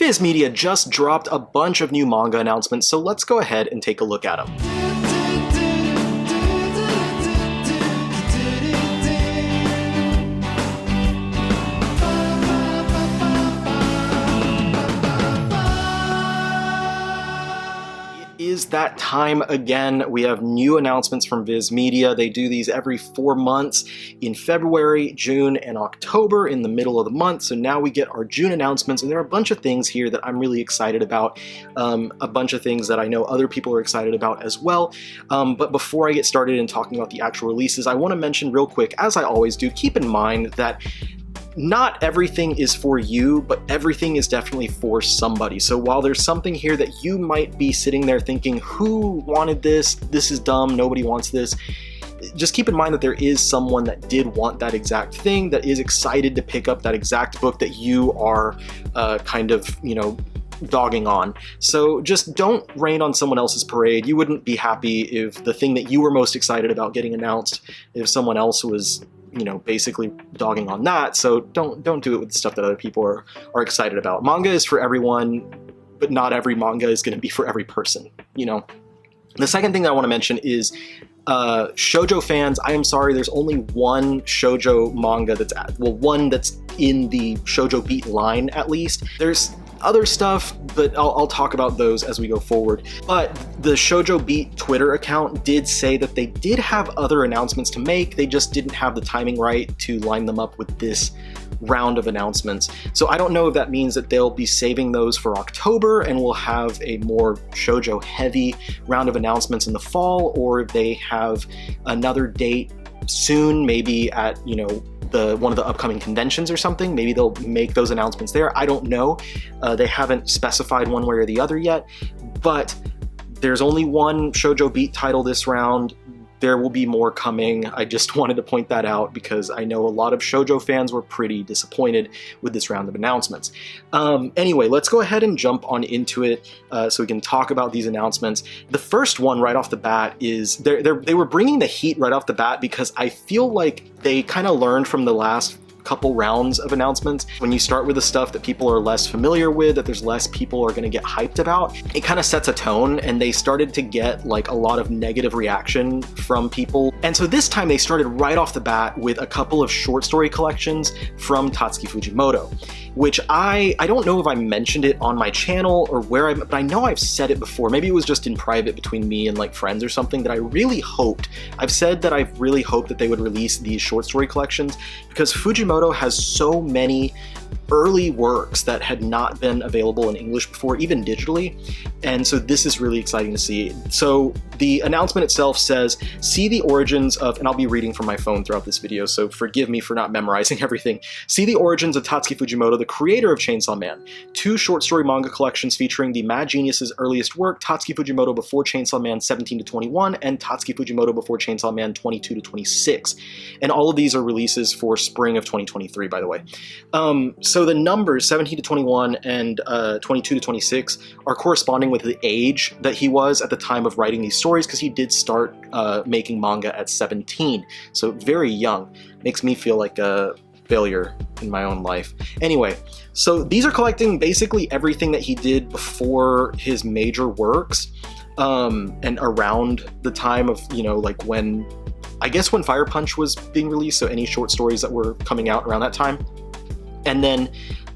Viz Media just dropped a bunch of new manga announcements, so let's go ahead and take a look at them. Is that time again. We have new announcements from Viz Media. They do these every 4 months in February, June, and October in the middle of the month. So now we get our June announcements, and there are a bunch of things here that I'm really excited about. A bunch of things that I know other people are excited about as well. But before I get started in talking about the actual releases, I want to mention real quick, as I always do, keep in mind that not everything is for you, but everything is definitely for somebody. So while there's something here that you might be sitting there thinking, who wanted this? This is dumb, nobody wants this. Just keep in mind that there is someone that did want that exact thing, that is excited to pick up that exact book that you are kind of, dogging on. So just don't rain on someone else's parade. You wouldn't be happy if the thing that you were most excited about getting announced, if someone else was basically dogging on that. So don't do it with the stuff that other people are excited about. Manga is for everyone, but not every manga is going to be for every person, The second thing that I want to mention is Shojo fans. I am sorry, there's only one Shojo manga one that's in the Shojo Beat line at least. There's other stuff, but I'll talk about those as we go forward. But the Shojo Beat Twitter account did say that they did have other announcements to make, they just didn't have the timing right to line them up with this round of announcements. So I don't know if that means that they'll be saving those for October and we'll have a more Shojo heavy round of announcements in the fall, or if they have another date soon, maybe at one of the upcoming conventions or something. Maybe they'll make those announcements there. I don't know. They haven't specified one way or the other yet, but there's only one Shojo Beat title this round. There will be more coming. I just wanted to point that out because I know a lot of Shojo fans were pretty disappointed with this round of announcements. Anyway, let's go ahead and jump on into it so we can talk about these announcements. The first one right off the bat is they were bringing the heat right off the bat because I feel like they kind of learned from the last couple rounds of announcements. When you start with the stuff that people are less familiar with, that there's less people are going to get hyped about, it kind of sets a tone, and they started to get like a lot of negative reaction from people. And so this time they started right off the bat with a couple of short story collections from Tatsuki Fujimoto, which I don't know if I mentioned it on my channel or where but I know I've said it before. Maybe it was just in private between me and like friends or something, that I really hoped, I've said that I've really hoped that they would release these short story collections because Fujimoto has so many early works that had not been available in English before, even digitally, and so this is really exciting to see. So the announcement itself says, see the origins of, and I'll be reading from my phone throughout this video, so forgive me for not memorizing everything. See the origins of Tatsuki Fujimoto, the creator of Chainsaw Man. 2 short story manga collections featuring the Mad Genius's earliest work, Tatsuki Fujimoto before Chainsaw Man 17 to 21, and Tatsuki Fujimoto before Chainsaw Man 22 to 26. And all of these are releases for spring of 2023, by the way. So the numbers 17 to 21 and 22 to 26 are corresponding with the age that he was at the time of writing these stories, because he did start making manga at 17, so very young. Makes me feel like a failure in my own life. Anyway, so these are collecting basically everything that he did before his major works, and around the time of, like when Fire Punch was being released, so any short stories that were coming out around that time. And then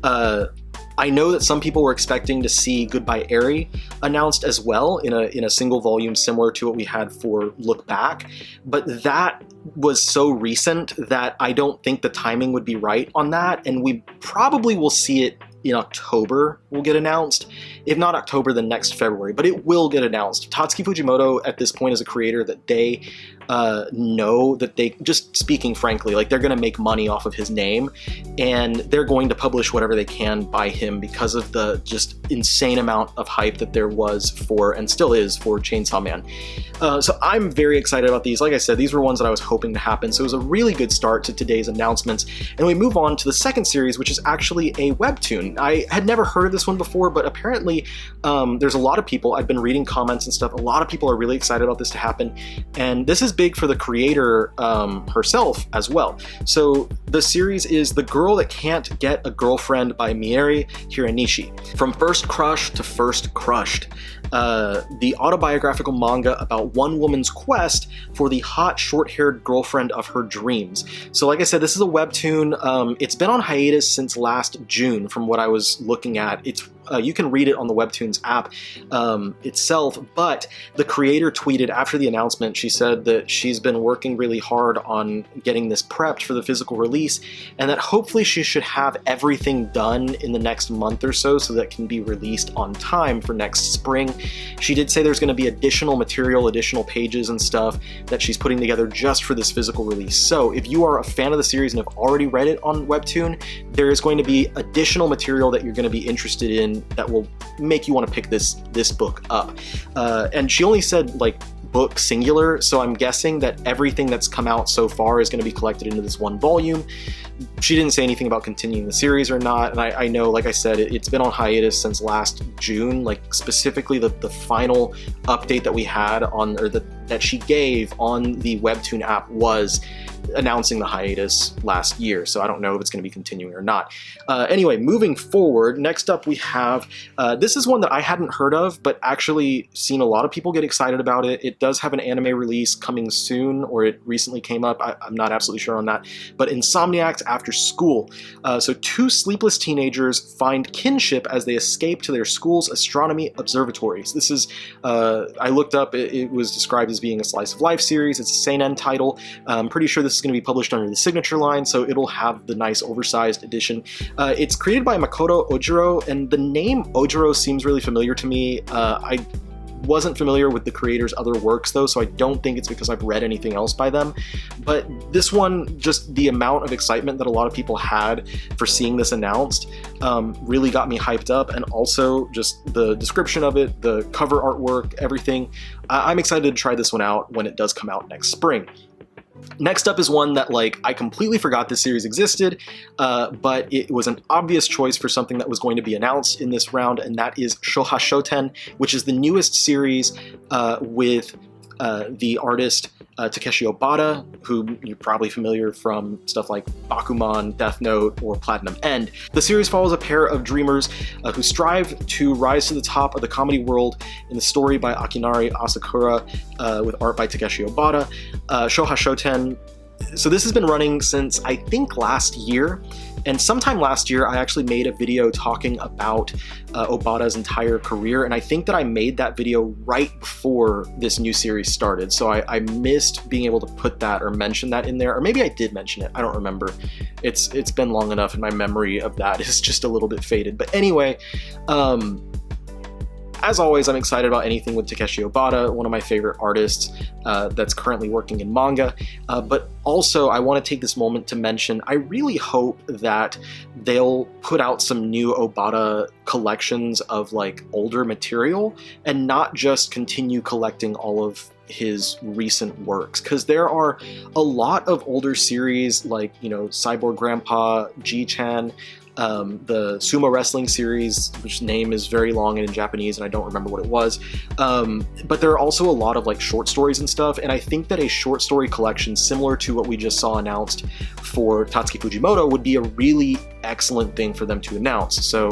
I know that some people were expecting to see Goodbye Eri announced as well in a single volume similar to what we had for Look Back, but that was so recent that I don't think the timing would be right on that, and we probably will see it in October will get announced. If not October, then next February, but it will get announced. Tatsuki Fujimoto at this point is a creator that they know that they, just speaking frankly, like they're going to make money off of his name, and they're going to publish whatever they can by him because of the just insane amount of hype that there was for, and still is, for Chainsaw Man. So I'm very excited about these. Like I said, these were ones that I was hoping to happen, so it was a really good start to today's announcements. And we move on to the second series, which is actually a webtoon. I had never heard of this one before, but apparently there's a lot of people, I've been reading comments and stuff, a lot of people are really excited about this to happen, and this is big for the creator herself as well. So the series is The Girl That Can't Get a Girlfriend by Mieri Hiranishi. From first crush to first crushed. The autobiographical manga about one woman's quest for the hot, short-haired girlfriend of her dreams. So like I said, this is a webtoon. It's been on hiatus since last June from what I was looking at. You can read it on the Webtoons app itself, but the creator tweeted after the announcement, she said that she's been working really hard on getting this prepped for the physical release, and that hopefully she should have everything done in the next month or so that it can be released on time for next spring. She did say there's going to be additional material, additional pages and stuff that she's putting together just for this physical release. So if you are a fan of the series and have already read it on Webtoon, there is going to be additional material that you're going to be interested in that will make you want to pick this book up. And she only said like book singular, so I'm guessing that everything that's come out so far is going to be collected into this one volume. She didn't say anything about continuing the series or not, and I know, like I said, it's been on hiatus since last June. Like specifically the final update that we had on, or that she gave on the Webtoon app was announcing the hiatus last year, so I don't know if it's going to be continuing or not. Anyway, moving forward, next up we have, this is one that I hadn't heard of, but actually seen a lot of people get excited about it. It does have an anime release coming soon, or it recently came up, I'm not absolutely sure on that, but Insomniacs After School. So two sleepless teenagers find kinship as they escape to their school's astronomy observatories. This is, I looked up, it was described as being a slice of life series. It's a seinen title. I'm pretty sure this is going to be published under the Signature line, so it'll have the nice oversized edition. It's created by Makoto Ojiro, and the name Ojiro seems really familiar to me. I wasn't familiar with the creator's other works though, so I don't think it's because I've read anything else by them. But this one, just the amount of excitement that a lot of people had for seeing this announced really got me hyped up, and also just the description of it, the cover artwork, everything. I'm excited to try this one out when it does come out next spring. Next up is one that, like, I completely forgot this series existed, but it was an obvious choice for something that was going to be announced in this round, and that is Shoten, which is the newest series with the artist Takeshi Obata, who you're probably familiar from stuff like Bakuman, Death Note, or Platinum End. The series follows a pair of dreamers who strive to rise to the top of the comedy world in the story by Akinari Asakura with art by Takeshi Obata. Shoten. So this has been running since I think last year, and sometime last year I actually made a video talking about Obata's entire career, and I think that I made that video right before this new series started, so I missed being able to put that or mention that in there, or maybe I did mention it, I don't remember. It's been long enough, and my memory of that is just a little bit faded. But anyway, as always, I'm excited about anything with Takeshi Obata, one of my favorite artists that's currently working in manga. But also, I want to take this moment to mention, I really hope that they'll put out some new Obata collections of like older material, and not just continue collecting all of his recent works, because there are a lot of older series like, you know, Cyborg Grandpa, G-Chan, the sumo wrestling series, which name is very long and in Japanese and I don't remember what it was, but there are also a lot of like short stories and stuff, and I think that a short story collection similar to what we just saw announced for Tatsuki Fujimoto would be a really excellent thing for them to announce. So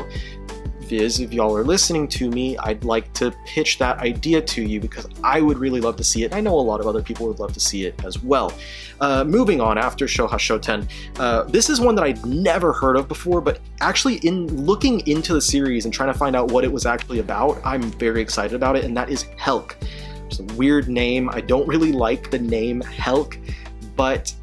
Viz, if y'all are listening to me, I'd like to pitch that idea to you, because I would really love to see it. I know a lot of other people would love to see it as well. Moving on, after Shoten, this is one that I'd never heard of before, but actually in looking into the series and trying to find out what it was actually about, I'm very excited about it, and that is Helck. It's a weird name. I don't really like the name Helck, but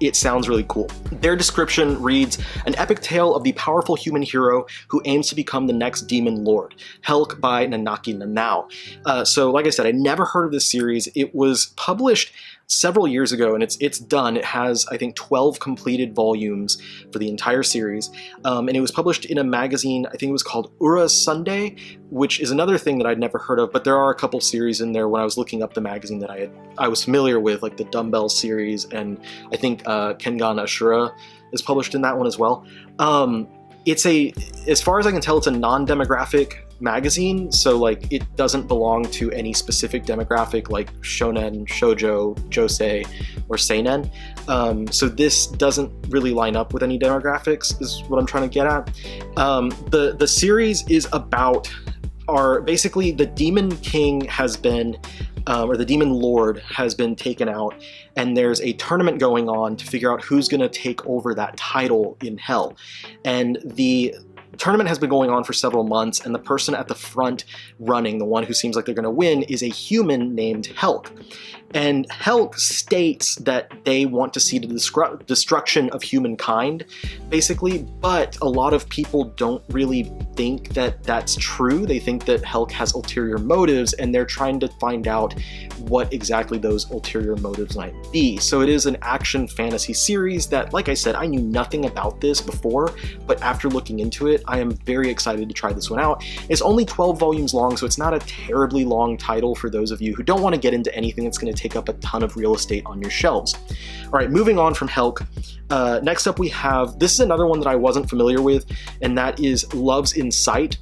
it sounds really cool. Their description reads, an epic tale of the powerful human hero who aims to become the next demon lord. Helck by Nanaki Nanao. So like I said, I never heard of this series. It was published several years ago, and it's done. It has, I think, 12 completed volumes for the entire series, and it was published in a magazine, I think it was called Ura Sunday, which is another thing that I'd never heard of, but there are a couple series in there when I was looking up the magazine that I was familiar with, like the Dumbbell series, and I think Kengan Ashura is published in that one as well. as far as I can tell, it's a non-demographic magazine, so like it doesn't belong to any specific demographic like shonen, shoujo, josei, or seinen. So this doesn't really line up with any demographics, is what I'm trying to get at. The series is about basically the Demon King has been, or the Demon Lord has been taken out, and there's a tournament going on to figure out who's going to take over that title in Hell. And the tournament has been going on for several months, and the person at the front running, the one who seems like they're going to win, is a human named Helck. And Helck states that they want to see the destruction of humankind, basically, but a lot of people don't really think that that's true. They think that Helck has ulterior motives, and they're trying to find out what exactly those ulterior motives might be. So it is an action fantasy series that, like I said, I knew nothing about this before, but after looking into it, I am very excited to try this one out. It's only 12 volumes long, so it's not a terribly long title for those of you who don't want to get into anything that's going to take up a ton of real estate on your shelves. All right, moving on from Helck. Next up we have, this is another one that I wasn't familiar with, and that is Love's in Sight.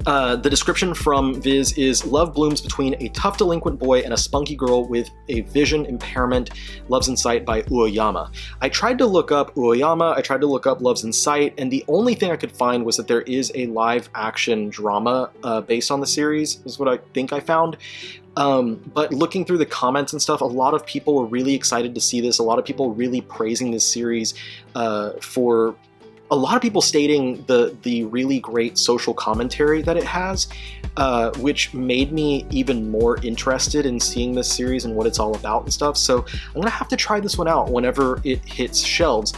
The description from Viz is: love blooms between a tough delinquent boy and a spunky girl with a vision impairment. Love's in Sight by Uoyama. I tried to look up Uoyama, I tried to look up Love's in Sight, and the only thing I could find was that there is a live action drama based on the series, is what I think I found. But looking through the comments and stuff, a lot of people were really excited to see this. A lot of people really praising this series for a lot of people stating the really great social commentary that it has, which made me even more interested in seeing this series and what it's all about and stuff. So I'm gonna have to try this one out whenever it hits shelves.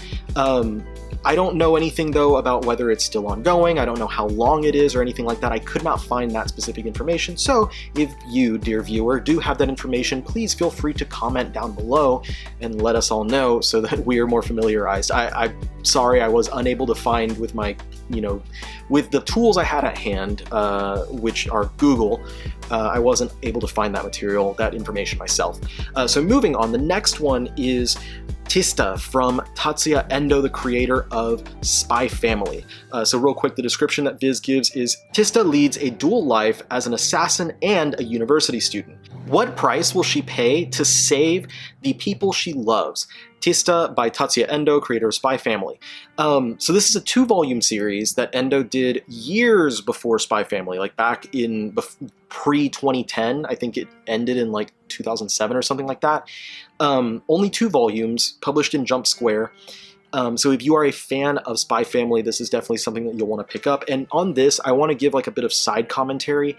I don't know anything though about whether it's still ongoing. I don't know how long it is or anything like that. I could not find that specific information. So if you, dear viewer, do have that information, please feel free to comment down below and let us all know so that we are more familiarized. I'm sorry I was unable to find with my, with the tools I had at hand, which are Google, I wasn't able to find that material, that information myself. So moving on, the next one is Tista from Tatsuya Endo, the creator of Spy Family. So real quick, the description that Viz gives is: Tista leads a dual life as an assassin and a university student. What price will she pay to save the people she loves? Tista by Tatsuya Endo, creator of Spy Family. So this is a 2-volume series that Endo did years before Spy Family, like back in pre-2010. I think it ended in like 2007 or something like that. Only 2 volumes, published in Jump Square. So if you are a fan of Spy Family, this is definitely something that you'll want to pick up. And on this, I want to give like a bit of side commentary.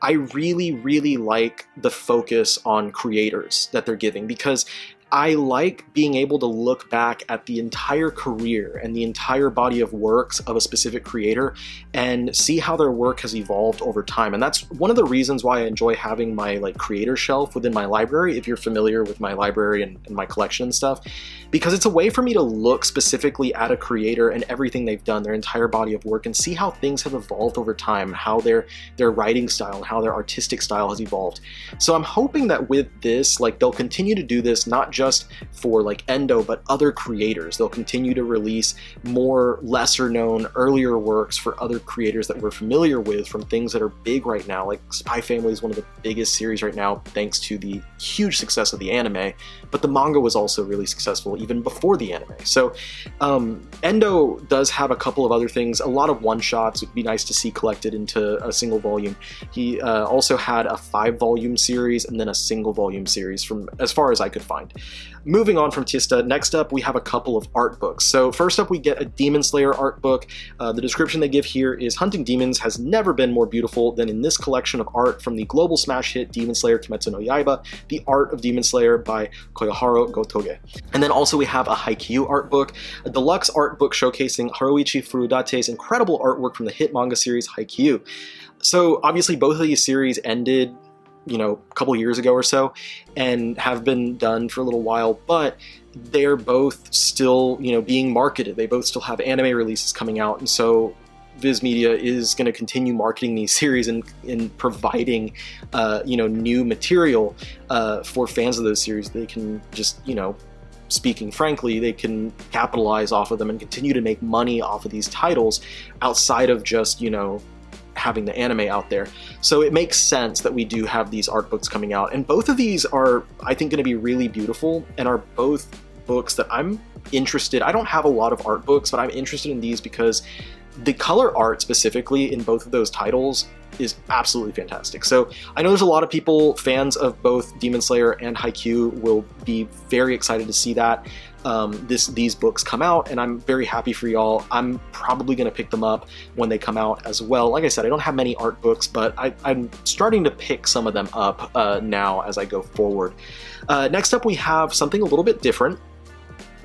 I really, really like the focus on creators that they're giving, because I like being able to look back at the entire career and the entire body of works of a specific creator and see how their work has evolved over time. And that's one of the reasons why I enjoy having my creator shelf within my library, if you're familiar with my library and my collection and stuff, because it's a way for me to look specifically at a creator and everything they've done, their entire body of work, and see how things have evolved over time, how their writing style and how their artistic style has evolved. So I'm hoping that with this, they'll continue to do this, not just for Endo, but other creators. They'll continue to release more lesser known, earlier works for other creators that we're familiar with from things that are big right now. Like Spy Family is one of the biggest series right now thanks to the huge success of the anime, but the manga was also really successful even before the anime. So Endo does have a couple of other things. A lot of one-shots would be nice to see collected into a single volume. He also had a 5-volume series and then a single volume series, from as far as I could find. Moving on from Tista, next up we have a couple of art books. So first up we get a Demon Slayer art book. The description they give here is: hunting demons has never been more beautiful than in this collection of art from the global smash hit Demon Slayer Kimetsu no Yaiba, The Art of Demon Slayer by Koyoharo Gotoge. And then also we have a Haikyuu art book, a deluxe art book showcasing Haruichi Furudate's incredible artwork from the hit manga series Haikyuu. So obviously both of these series ended a couple years ago or so and have been done for a little while, but they're both still being marketed. They both still have anime releases coming out, and so Viz Media is going to continue marketing these series and providing new material for fans of those series. They can just speaking frankly, they can capitalize off of them and continue to make money off of these titles outside of just, you know, having the anime out there. So it makes sense that we do have these art books coming out, and both of these are, I think, going to be really beautiful and are both books that I'm interested. I don't have a lot of art books, but I'm interested in these because the color art specifically in both of those titles is absolutely fantastic. So I know there's a lot of people, fans of both Demon Slayer and Haikyuu, will be very excited to see that these books come out, and I'm very happy for y'all. I'm probably going to pick them up when they come out as well. Like I said, I don't have many art books, but I'm starting to pick some of them up now as I go forward. Next up, we have something a little bit different.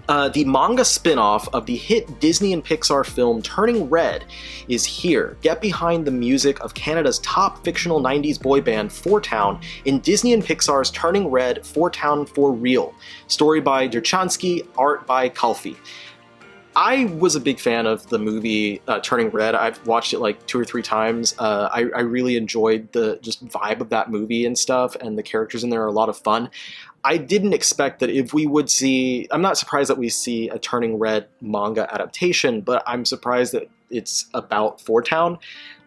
The manga spin-off of the hit Disney and Pixar film Turning Red is here. Get behind the music of Canada's top fictional 90s boy band, Four Town, in Disney and Pixar's Turning Red, Four Town for Real. Story by Derchansky, art by Kalfi. I was a big fan of the movie Turning Red. I've watched it like 2 or 3 times. I really enjoyed the just vibe of that movie and stuff, and the characters in there are a lot of fun. I didn't expect that if we would see, I'm not surprised that we see a Turning Red manga adaptation, but I'm surprised that it's about Four Town.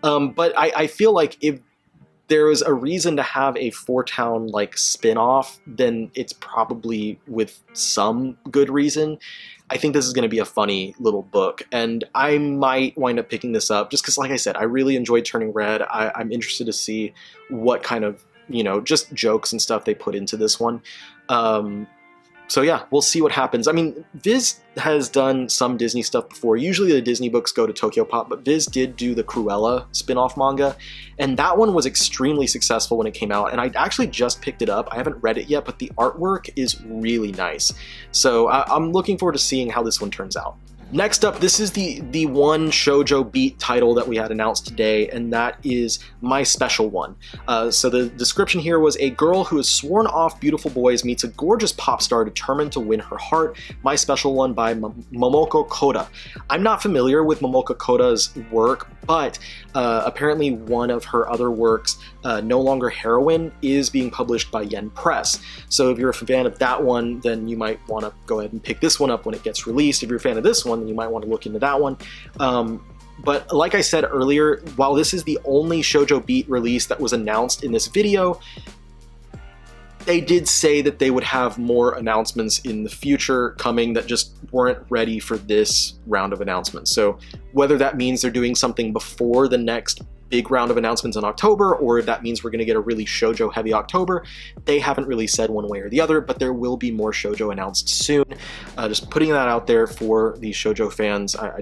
But I feel like if there was a reason to have a Four Town like spin-off, then it's probably with some good reason. I think this is going to be a funny little book, and I might wind up picking this up just because, like I said, I really enjoyed Turning Red. I'm interested to see what kind of, you know, just jokes and stuff they put into this one. So yeah, we'll see what happens. I mean, Viz has done some Disney stuff before. Usually the Disney books go to Tokyo Pop, but Viz did do the Cruella spin-off manga, and that one was extremely successful when it came out, and I actually just picked it up. I haven't read it yet, but the artwork is really nice. So I'm looking forward to seeing how this one turns out. Next up, this is the one Shojo Beat title that we had announced today, and that is My Special One. So the description here was: a girl who has sworn off beautiful boys meets a gorgeous pop star determined to win her heart. My Special One by Momoko Koda. I'm not familiar with Momoko Koda's work, but apparently one of her other works, No Longer Heroine, is being published by Yen Press. So if you're a fan of that one, then you might want to go ahead and pick this one up when it gets released. If you're a fan of this one, then you might want to look into that one. But like I said earlier, while this is the only Shoujo Beat release that was announced in this video, they did say that they would have more announcements in the future coming that just weren't ready for this round of announcements. So whether that means they're doing something before the next big round of announcements in October, or if that means we're going to get a really shoujo heavy October, they haven't really said one way or the other, but there will be more shoujo announced soon. Just putting that out there for the shoujo fans. I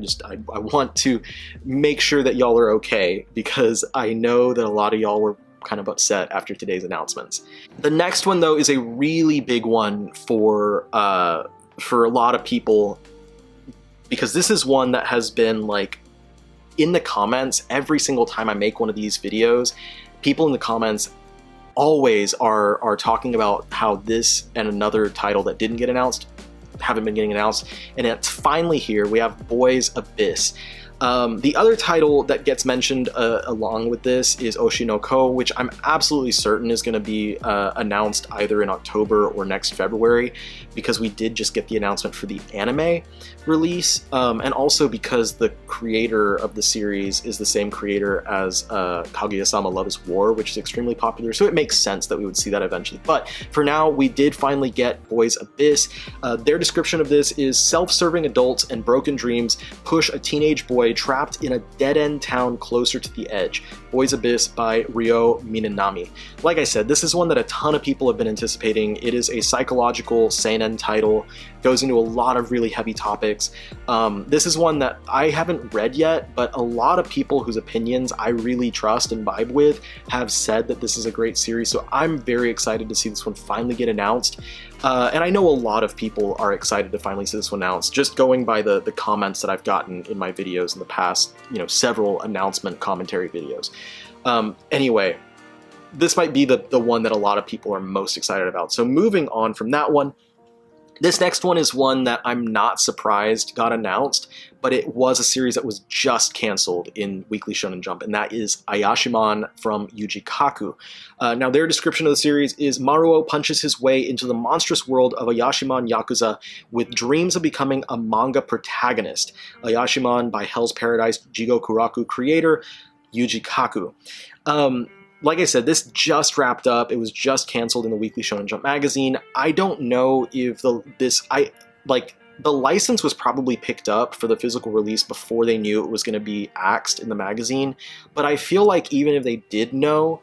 want to make sure that y'all are okay, because I know that a lot of y'all were kind of upset after today's announcements. The next one, though, is a really big one for a lot of people, because this is one that has been like in the comments every single time I make one of these videos. People in the comments always are talking about how this and another title that didn't get announced haven't been getting announced, and it's finally here. We have Boys Abyss. The other title that gets mentioned along with this is Oshinoko, which I'm absolutely certain is going to be announced either in October or next February, because we did just get the announcement for the anime release, and also because the creator of the series is the same creator as Kaguya-sama Love is War, which is extremely popular, so it makes sense that we would see that eventually. But for now, we did finally get Boys Abyss. Their description of this is: self-serving adults and broken dreams push a teenage boy trapped in a dead-end town closer to the edge. Boys Abyss by Ryo Minanami. Like I said, this is one that a ton of people have been anticipating. It is a psychological seinen title, goes into a lot of really heavy topics. This is one that I haven't read yet, but a lot of people whose opinions I really trust and vibe with have said that this is a great series, so I'm very excited to see this one finally get announced. And I know a lot of people are excited to finally see this one announced, just going by the comments that I've gotten in my videos in the past, several announcement commentary videos. Anyway, this might be the one that a lot of people are most excited about. So moving on from that one, This next one is one that I'm not surprised got announced, but it was a series that was just canceled in Weekly Shonen Jump, and that is Ayashimon from Yuji Kaku. Now, their description of the series is Maruo punches his way into the monstrous world of Ayashimon Yakuza with dreams of becoming a manga protagonist. Ayashimon by Hell's Paradise Jigo Kuraku creator Yuji Kaku. Like I said, this just wrapped up. It was just canceled in the Weekly Shonen Jump magazine. I don't know if the license was probably picked up for the physical release before they knew it was going to be axed in the magazine, but I feel like even if they did know,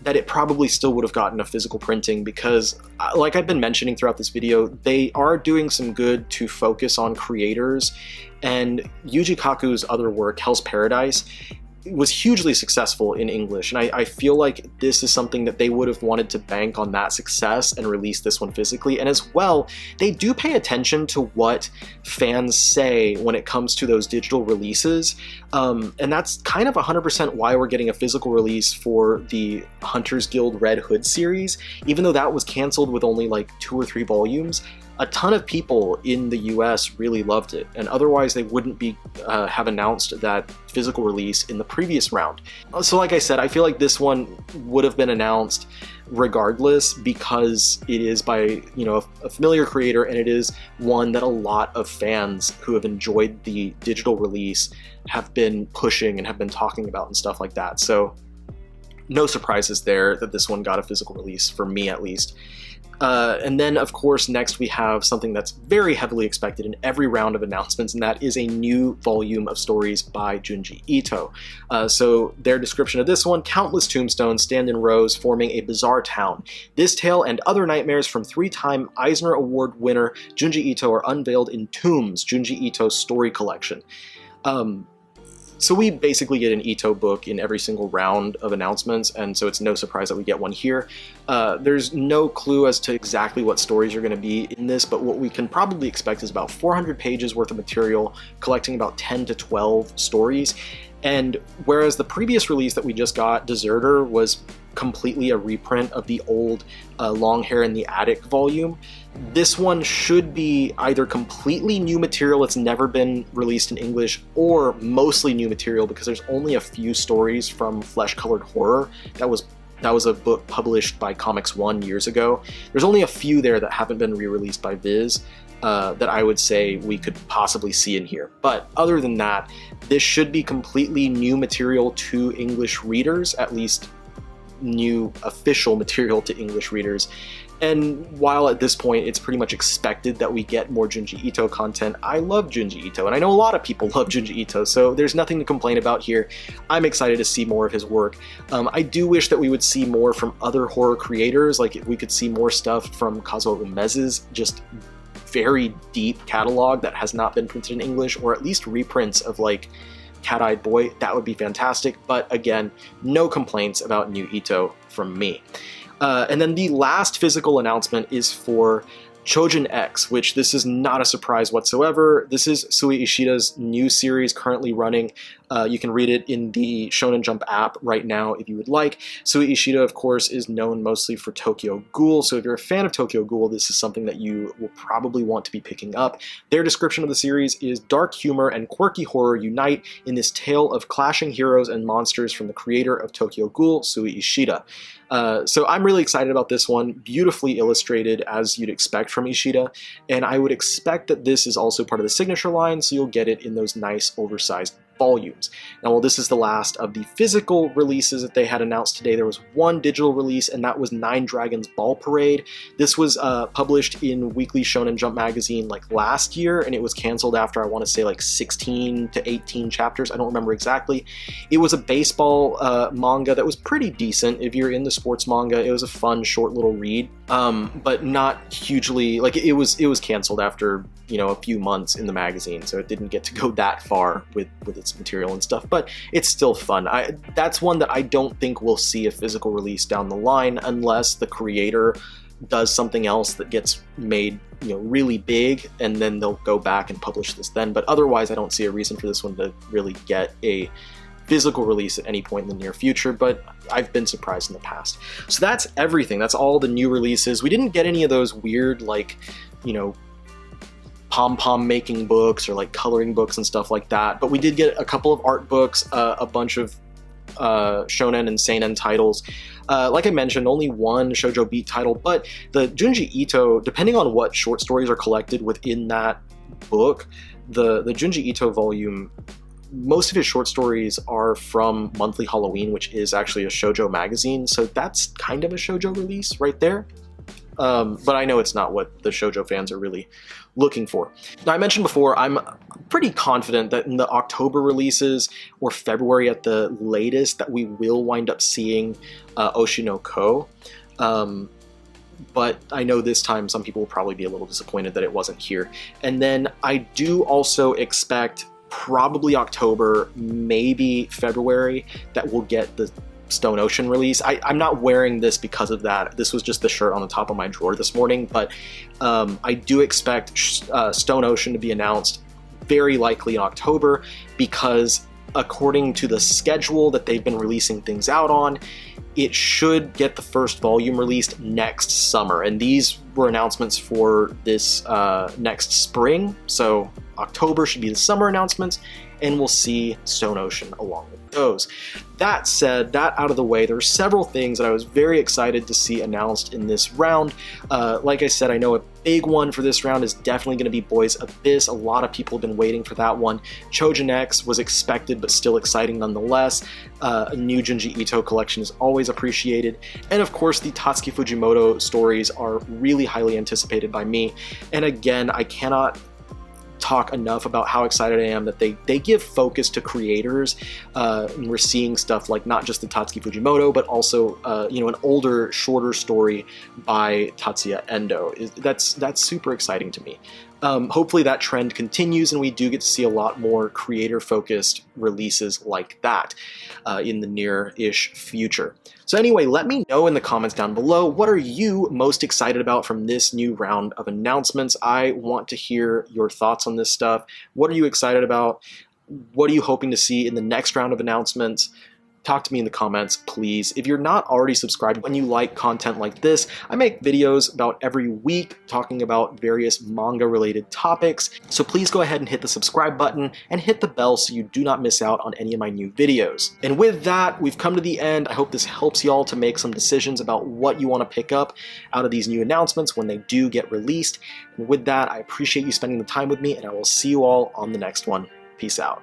that it probably still would have gotten a physical printing because, like I've been mentioning throughout this video, they are doing some good to focus on creators, and Yuji Kaku's other work, Hell's Paradise, was hugely successful in English, and I feel like this is something that they would have wanted to bank on that success and release this one physically. And as well, they do pay attention to what fans say when it comes to those digital releases, and that's kind of 100% why we're getting a physical release for the Hunters Guild Red Hood series. Even though that was canceled with only like 2 or 3 volumes, a ton of people in the US really loved it, and otherwise they wouldn't be have announced that physical release in the previous round. So like I said, I feel like this one would have been announced regardless because it is by, you know, a familiar creator, and it is one that a lot of fans who have enjoyed the digital release have been pushing and have been talking about and stuff like that. So no surprises there that this one got a physical release, for me at least. And then, of course, next we have something that's very heavily expected in every round of announcements, and that is a new volume of stories by Junji Ito. So their description of this one: countless tombstones stand in rows forming a bizarre town. This tale and other nightmares from 3-time Eisner Award winner Junji Ito are unveiled in Tombs, Junji Ito's story collection. So we basically get an Ito book in every single round of announcements, and so it's no surprise that we get one here. There's no clue as to exactly what stories are going to be in this, but what we can probably expect is about 400 pages worth of material, collecting about 10 to 12 stories. And whereas the previous release that we just got, Deserter, was completely a reprint of the old Long Hair in the Attic volume, this one should be either completely new material that's never been released in English, or mostly new material because there's only a few stories from Flesh Colored Horror. That was a book published by Comics One years ago. There's only a few there that haven't been re-released by Viz that I would say we could possibly see in here. But other than that, this should be completely new material to English readers, at least new official material to English readers. And while at this point it's pretty much expected that we get more Junji Ito content, I love Junji Ito, and I know a lot of people love Junji Ito, so there's nothing to complain about here. I'm excited to see more of his work. I do wish that we would see more from other horror creators, like if we could see more stuff from Kazuo Umez's just very deep catalog that has not been printed in English, or at least reprints of like Cat-Eyed Boy. That would be fantastic, but again, no complaints about new Ito from me. And then the last physical announcement is for Choujin X, which this is not a surprise whatsoever. This is Sui Ishida's new series currently running. You can read it in the Shonen Jump app right now if you would like. Sui Ishida, of course, is known mostly for Tokyo Ghoul, so if you're a fan of Tokyo Ghoul, this is something that you will probably want to be picking up. Their description of the series is: dark humor and quirky horror unite in this tale of clashing heroes and monsters from the creator of Tokyo Ghoul, Sui Ishida. So I'm really excited about this one. Beautifully illustrated, as you'd expect from Ishida, and I would expect that this is also part of the signature line, so you'll get it in those nice oversized volumes. Now, while this is the last of the physical releases that they had announced today, there was one digital release, and that was Nine Dragons Ball Parade. This was published in Weekly Shonen Jump magazine like last year, and it was canceled after, I want to say, like 16 to 18 chapters. I don't remember exactly. It was a baseball manga that was pretty decent. If you're into sports manga, it was a fun, short little read, but not hugely, like it was canceled after, you know, a few months in the magazine, so it didn't get to go that far with its material and stuff, but it's still fun. That's one that I don't think we'll see a physical release down the line unless the creator does something else that gets made, you know, really big, and then they'll go back and publish this then. But otherwise, I don't see a reason for this one to really get a physical release at any point in the near future, but I've been surprised in the past. So that's everything. That's all the new releases. We didn't get any of those weird, like, you know, pom-pom making books or like coloring books and stuff like that. But we did get a couple of art books, a bunch of shonen and seinen titles. Like I mentioned, only one shoujo beat title, but the Junji Ito, depending on what short stories are collected within that book, the Junji Ito volume, most of his short stories are from Monthly Halloween, which is actually a shoujo magazine, so that's kind of a shoujo release right there. But I know it's not what the shoujo fans are really looking for. Now, I mentioned before, I'm pretty confident that in the October releases, or February at the latest, that we will wind up seeing Oshi no Ko. But I know this time some people will probably be a little disappointed that it wasn't here. And then I do also expect probably October, maybe February, that we'll get the Stone Ocean release. I'm not wearing this because of that. This was just the shirt on the top of my drawer this morning, but I do expect Stone Ocean to be announced very likely in October, because according to the schedule that they've been releasing things out on, it should get the first volume released next summer. And these were announcements for this next spring, so October should be the summer announcements, and we'll see Stone Ocean along with those. That said, that out of the way, there are several things that I was very excited to see announced in this round. Like I said, I know a big one for this round is definitely going to be Boys Abyss. A lot of people have been waiting for that one. Choujin X was expected, but still exciting nonetheless. A new Junji Ito collection is always appreciated. And of course, the Tatsuki Fujimoto stories are really highly anticipated by me. And again, I cannot talk enough about how excited I am that they give focus to creators, and we're seeing stuff like not just the Tatsuki Fujimoto, but also an older, shorter story by Tatsuya Endo. That's super exciting to me. Hopefully that trend continues and we do get to see a lot more creator-focused releases like that in the near-ish future. So anyway, let me know in the comments down below, what are you most excited about from this new round of announcements? I want to hear your thoughts on this stuff. What are you excited about? What are you hoping to see in the next round of announcements? Talk to me in the comments, please. If you're not already subscribed and you like content like this, I make videos about every week talking about various manga-related topics, so please go ahead and hit the subscribe button and hit the bell so you do not miss out on any of my new videos. And with that, we've come to the end. I hope this helps y'all to make some decisions about what you want to pick up out of these new announcements when they do get released. And with that, I appreciate you spending the time with me, and I will see you all on the next one. Peace out.